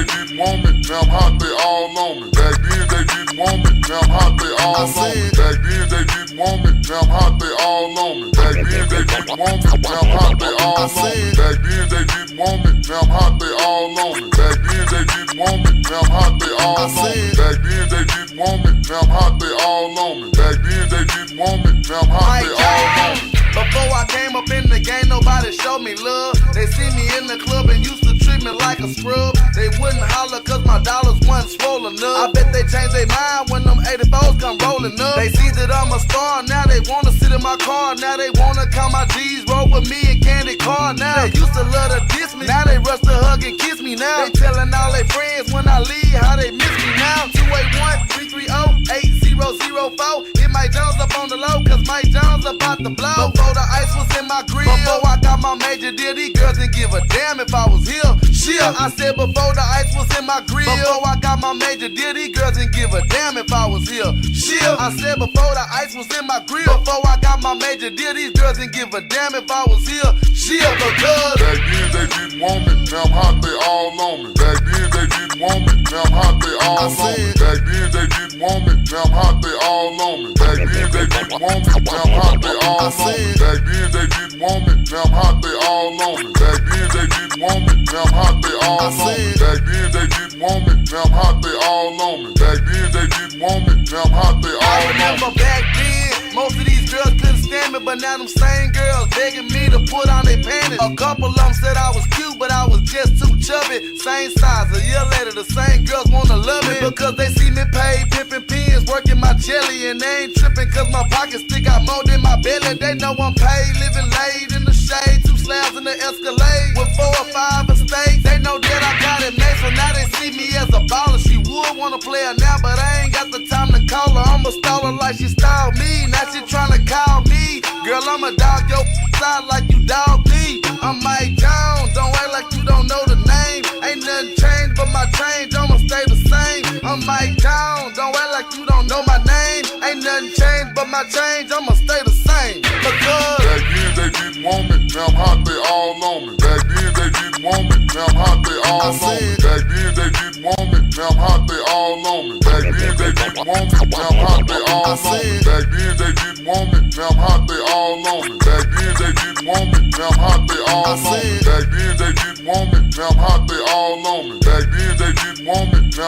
they didn't want me, now I'm hot, they all on me. Back then they didn't want me, now I'm hot, they all on me. Back then they didn't want me, now I'm hot, they all on me. Back then they didn't want me, now I'm hot, they all on me. Back then they didn't want me, now I'm hot, they all on me. Back then they didn't want me, now I'm hot, they all on me. Back then they didn't want me, now I'm hot, they all on me. Back then they didn't want me, now I'm hot, they all on me. Before I came up in the game, nobody showed me love. They see me in the club and used to treat me like a scrub. They wouldn't holler cause my dollars wasn't swollen up. I bet they changed their mind when them 84s come rolling up. They see that I'm a star, now they wanna sit in my car. Now they wanna count my G's, roll with me and Candy Car. Now they used to love to diss me, now they rush to hug and kiss me now. They telling all their friends when I leave how they miss me now. 281-330-8004. Hit Mike Jones up on the low cause Mike Jones about to blow. Before the ice was in my grill, before I got my major deal, these girls didn't give a damn if I was here. Shit, I said before the ice was in my grill, before I got my major deal, these girls didn't give a damn if I was here. Shit, I said before the ice was in my grill, before I got my major deal, these girls didn't give a damn if I was here. Shit, because back then they didn't want me, now I'm hot, they all on me. Back then they didn't want me, now I'm hot, they all on me. Back then they didn't want me, now I'm hot, they all on me. Back then they didn't want me, now I'm hot, they all on me. Back then they didn't want me, now I'm hot, they all on me. Back then they didn't want me, now I'm hot, they all on me. Back then they didn't want me, now I'm hot, they all on me. Back then they didn't want me, now I'm hot, they all on me. I remember back then, most of these girls couldn't stand me, but now them same girls begging me to put on their panties. A couple of them said I was cute, but I was just too chubby. Same size, a year later the same girls wanna love me because they see me paid, pimping pins, working my jelly, and they ain't tripping cause my pockets stick out more than my belly. They know I'm paid, living laid in the shade, 2 slabs in the Escalade with 4 or 5 estates. They know that I got it made, so now they see me as a baller. She would wanna play her now, but I ain't got the time to call her. I'ma stall her like she styled me, now she tryna call me. Girl, I'ma dog your side like you dog me. I'm Mike Jones, don't act like you don't know the name. Ain't nothing changed but my change, I'ma stay the same. I'm Mike Jones, don't act like you don't know my name. Ain't nothing changed but my change, I'ma stay the same. Because back then they didn't want me, now I'm hot, they all on me. Back then they didn't want me, now I'm hot, they all on me. Back then they didn't want me, now I'm hot, they all on me. Back then they didn't want me, now I'm hot, they all on me. Back then they didn't want me, now I'm hot, they all on me. Back then they didn't want me, now I'm hot, they all on me. Back then they didn't want me, now I'm hot, they all on me. Back then they didn't want me, now